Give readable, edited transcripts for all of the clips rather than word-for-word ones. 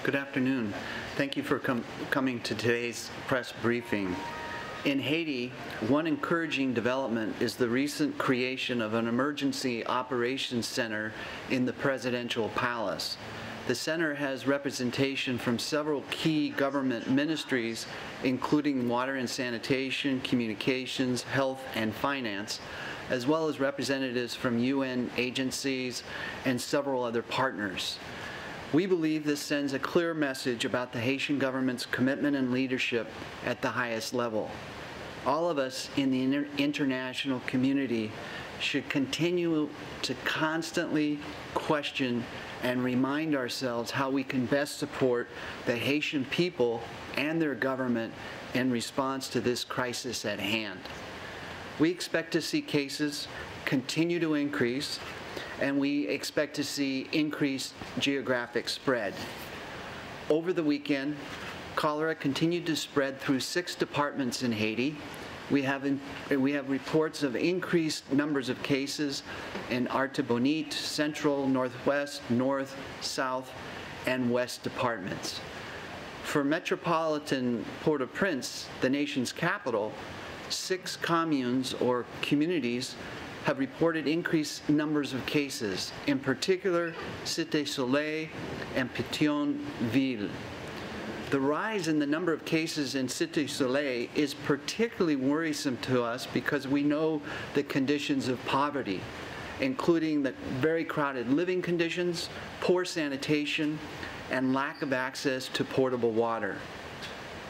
Good afternoon. Thank you for coming to today's press briefing. In Haiti, one encouraging development is the recent creation of an emergency operations center in the presidential palace. The center has representation from several key government ministries, including water and sanitation, communications, health, and finance, as well as representatives from UN agencies and several other partners. We believe this sends a clear message about the Haitian government's commitment and leadership at the highest level. All of us in the international community should continue to constantly question and remind ourselves how we can best support the Haitian people and their government in response to this crisis at hand. We expect to see cases continue to increase, and we expect to see increased geographic spread. Over the weekend, cholera continued to spread through 6 departments in Haiti. We have reports of increased numbers of cases in Artibonite, Central, Northwest, North, South, and West departments. For metropolitan Port-au-Prince, the nation's capital, 6 communes or communities have reported increased numbers of cases, in particular Cité Soleil and Pétionville. The rise in the number of cases in Cité Soleil is particularly worrisome to us because we know the conditions of poverty, including the very crowded living conditions, poor sanitation, and lack of access to potable water.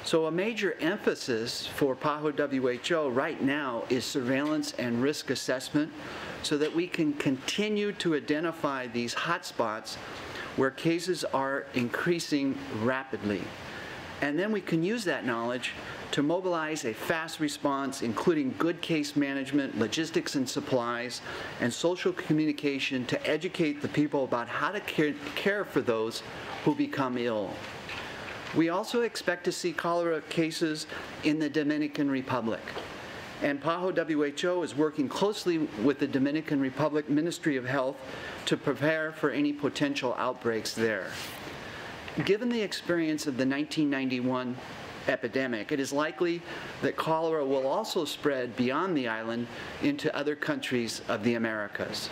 So a major emphasis for PAHO WHO right now is surveillance and risk assessment so that we can continue to identify these hotspots where cases are increasing rapidly. And then we can use that knowledge to mobilize a fast response, including good case management, logistics and supplies, and social communication to educate the people about how to care for those who become ill. We also expect to see cholera cases in the Dominican Republic. And PAHO WHO is working closely with the Dominican Republic Ministry of Health to prepare for any potential outbreaks there. Given the experience of the 1991 epidemic, it is likely that cholera will also spread beyond the island into other countries of the Americas.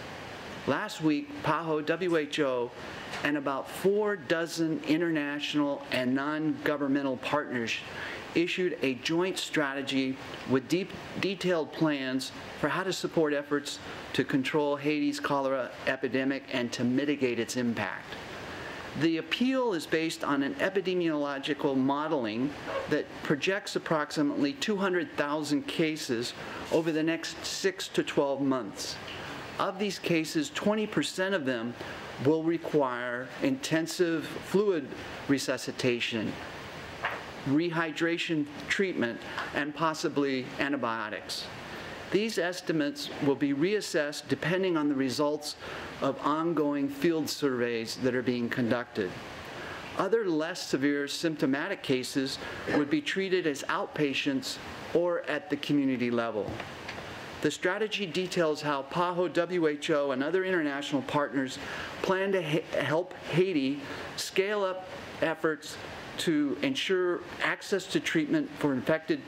Last week, PAHO WHO and about 4 dozen international and non-governmental partners issued a joint strategy with detailed plans for how to support efforts to control Haiti's cholera epidemic and to mitigate its impact. The appeal is based on an epidemiological modeling that projects approximately 200,000 cases over the next 6 to 12 months. Of these cases, 20% of them will require intensive fluid resuscitation, rehydration treatment, and possibly antibiotics. These estimates will be reassessed depending on the results of ongoing field surveys that are being conducted. Other less severe symptomatic cases would be treated as outpatients or at the community level. The strategy details how PAHO WHO and other international partners plan to help Haiti scale up efforts to ensure access to treatment for infected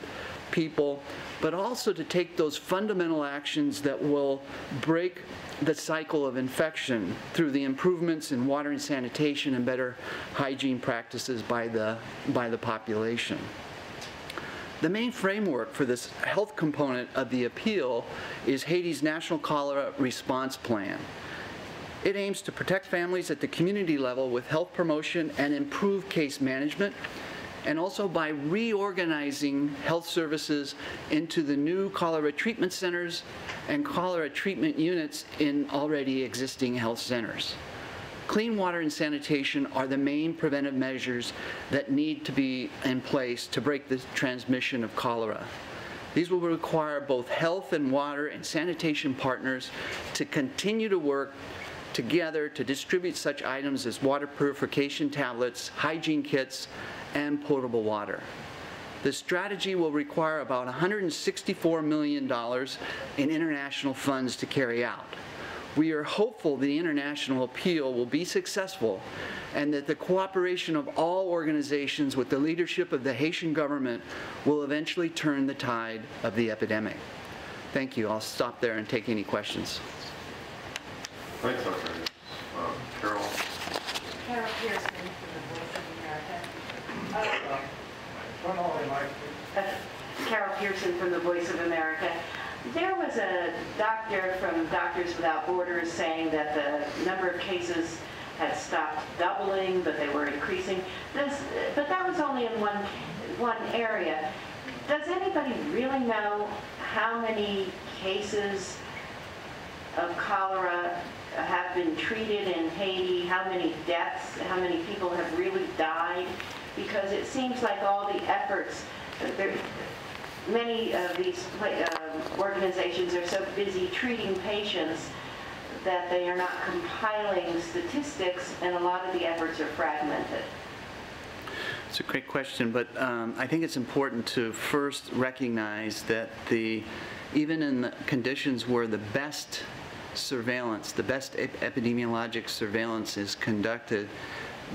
people, but also to take those fundamental actions that will break the cycle of infection through the improvements in water and sanitation and better hygiene practices by the population. The main framework for this health component of the appeal is Haiti's National Cholera Response Plan. It aims to protect families at the community level with health promotion and improved case management, and also by reorganizing health services into the new cholera treatment centers and cholera treatment units in already existing health centers. Clean water and sanitation are the main preventive measures that need to be in place to break the transmission of cholera. These will require both health and water and sanitation partners to continue to work together to distribute such items as water purification tablets, hygiene kits, and potable water. The strategy will require about $164 million in international funds to carry out. We are hopeful the international appeal will be successful and that the cooperation of all organizations with the leadership of the Haitian government will eventually turn the tide of the epidemic. Thank you. I'll stop there and take any questions. Thanks, Dr. Carol. Carol Pearson from the Voice of America. Carol Pearson from the Voice of America. There was a doctor from Doctors Without Borders saying that the number of cases had stopped doubling, but they were increasing. But that was only in one area. Does anybody really know how many cases of cholera have been treated in Haiti, how many deaths, how many people have really died? Because it seems like all the efforts, many of these organizations are so busy treating patients that they are not compiling statistics, and a lot of the efforts are fragmented. It's a great question, but I think it's important to first recognize that even in the conditions where the best surveillance, the best epidemiologic surveillance is conducted,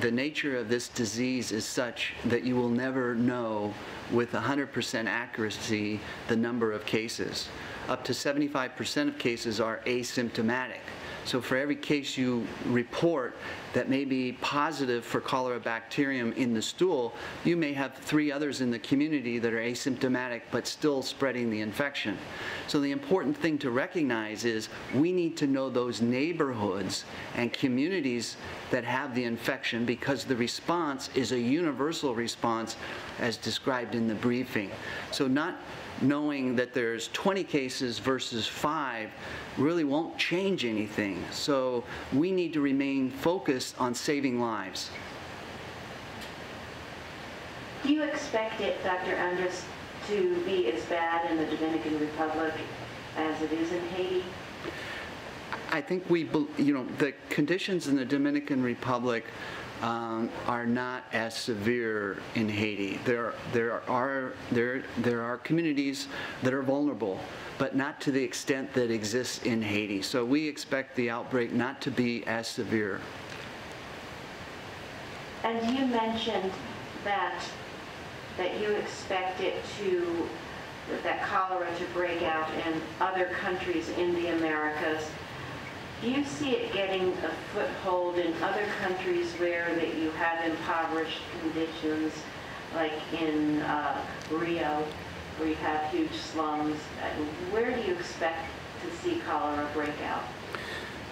the nature of this disease is such that you will never know with 100% accuracy the number of cases. Up to 75% of cases are asymptomatic. So for every case you report that may be positive for cholera bacterium in the stool, you may have 3 others in the community that are asymptomatic but still spreading the infection. So the important thing to recognize is we need to know those neighborhoods and communities that have the infection, because the response is a universal response as described in the briefing. So not knowing that there's 20 cases versus 5 really won't change anything. So we need to remain focused on saving lives. Do you expect it, Dr. Andres, to be as bad in the Dominican Republic as it is in Haiti? I think the conditions in the Dominican Republic are not as severe in Haiti. There are communities that are vulnerable, but not to the extent that exists in Haiti. So we expect the outbreak not to be as severe. And you mentioned that you expect that cholera to break out in other countries in the Americas. Do you see it getting a foothold in other countries where that you have impoverished conditions, like in Rio, where you have huge slums? Where do you expect to see cholera break out?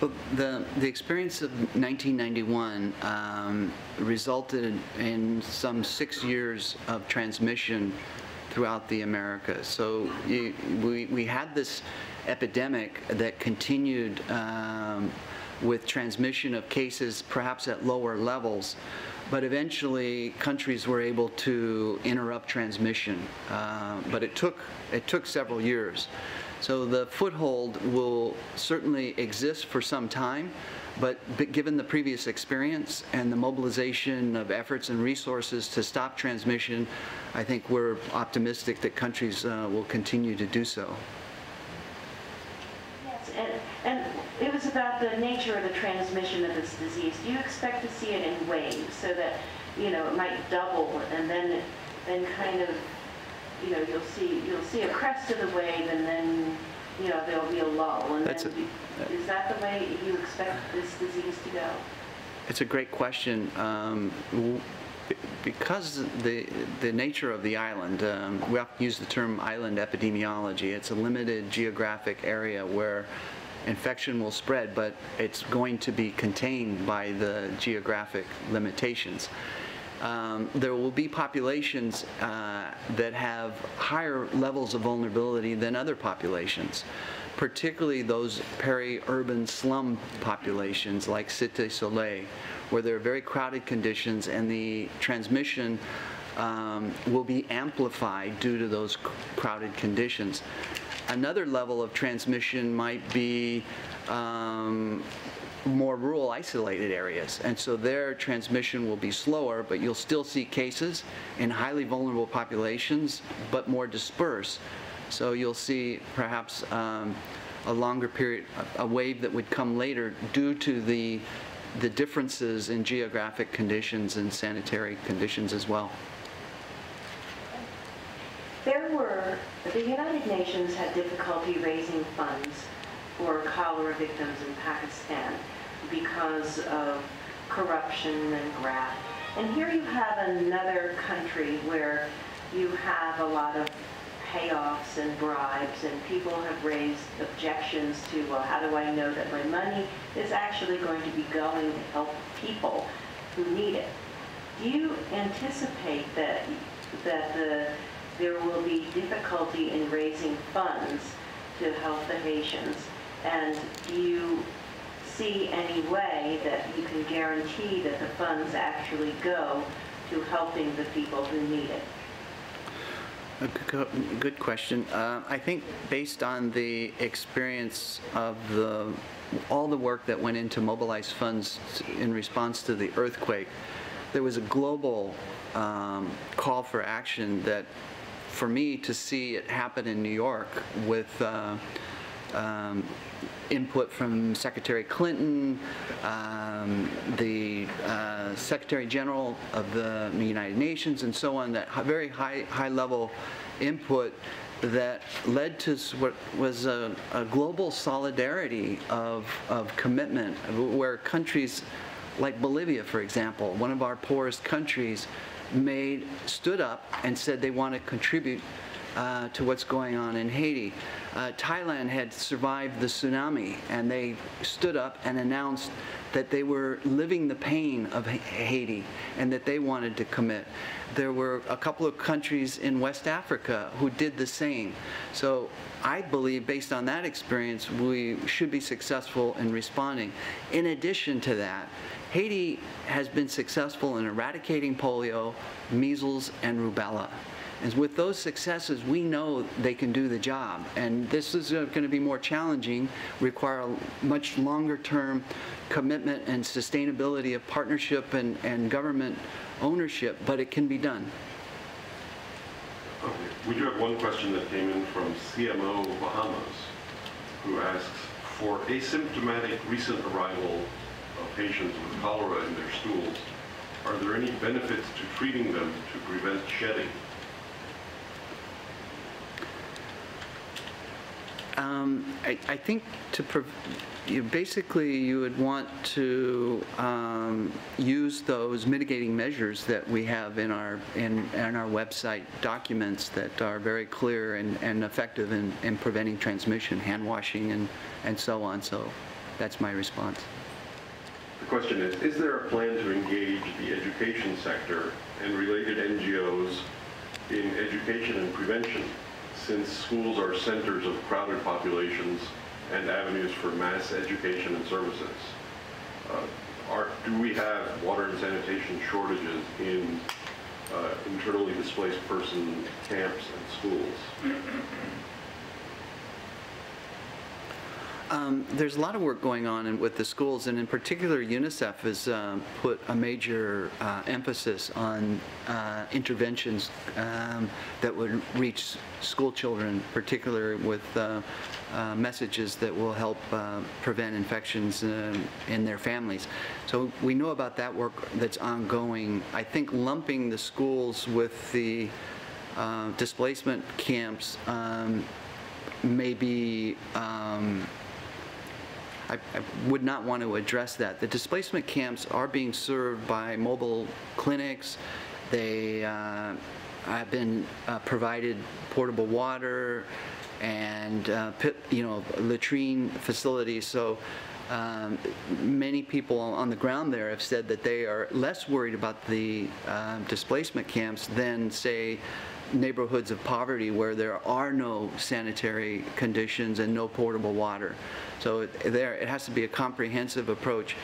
Well, the experience of 1991 resulted in some 6 years of transmission throughout the Americas. So we had this epidemic that continued with transmission of cases perhaps at lower levels, but eventually countries were able to interrupt transmission. But it took several years. So the foothold will certainly exist for some time, but given the previous experience and the mobilization of efforts and resources to stop transmission, I think we're optimistic that countries will continue to do so. Yes, and it was about the nature of the transmission of this disease. Do you expect to see it in waves, so that, it might double and then kind of, you'll see a crest of the wave, and then there'll be a lull, and is that the way you expect this disease to go? It's a great question. Because the nature of the island, we often use the term island epidemiology. It's a limited geographic area where infection will spread, but it's going to be contained by the geographic limitations. There will be populations that have higher levels of vulnerability than other populations, particularly those peri-urban slum populations like Cité Soleil, where there are very crowded conditions and the transmission will be amplified due to those crowded conditions. Another level of transmission might be more rural, isolated areas, and so their transmission will be slower, but you'll still see cases in highly vulnerable populations, but more dispersed. So you'll see perhaps a longer period, a wave that would come later due to the differences in geographic conditions and sanitary conditions as well. The United Nations had difficulty raising funds for cholera victims in Pakistan because of corruption and graft. And here you have another country where you have a lot of payoffs and bribes, and people have raised objections to, well, how do I know that my money is actually going to be going to help people who need it? Do you anticipate that there will be difficulty in raising funds to help the Haitians? And do you see any way that you can guarantee that the funds actually go to helping the people who need it? Good question. I think based on the experience of all the work that went into mobilize funds in response to the earthquake, there was a global call for action that, for me to see it happen in New York with input from Secretary Clinton, the Secretary General of the United Nations, and so on, that very high level input that led to what was a global solidarity of commitment, where countries like Bolivia, for example, one of our poorest countries, stood up and said they want to contribute to what's going on in Haiti. Thailand had survived the tsunami, and they stood up and announced that they were living the pain of Haiti and that they wanted to commit. There were a couple of countries in West Africa who did the same. So I believe, based on that experience, we should be successful in responding. In addition to that, Haiti has been successful in eradicating polio, measles, and rubella. And with those successes, we know they can do the job. And this is going to be more challenging, require a much longer-term commitment and sustainability of partnership and government ownership, but it can be done. Okay. We do have one question that came in from CMO Bahamas, who asks, for asymptomatic recent arrival of patients with cholera in their stools, are there any benefits to treating them to prevent shedding? I think basically you would want to use those mitigating measures that we have in our website documents that are very clear and effective in preventing transmission, hand washing and so on. So that's my response. The question is there a plan to engage the education sector and related NGOs in education and prevention, since schools are centers of crowded populations and avenues for mass education and services? Do we have water and sanitation shortages in internally displaced person camps and schools? There's a lot of work going on with the schools, and in particular UNICEF has put a major emphasis on interventions that would reach school children, particularly with messages that will help prevent infections in their families. So we know about that work that's ongoing. I think lumping the schools with the displacement camps may be I would not want to address that. The displacement camps are being served by mobile clinics. They have been provided portable water and latrine facilities. So many people on the ground there have said that they are less worried about the displacement camps than, say, neighborhoods of poverty where there are no sanitary conditions and no portable water. So it has to be a comprehensive approach.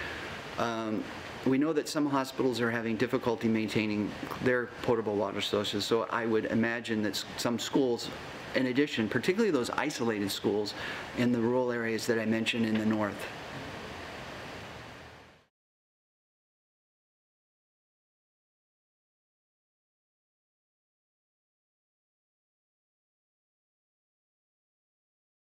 We know that some hospitals are having difficulty maintaining their potable water sources, so I would imagine that some schools, in addition, particularly those isolated schools in the rural areas that I mentioned in the north.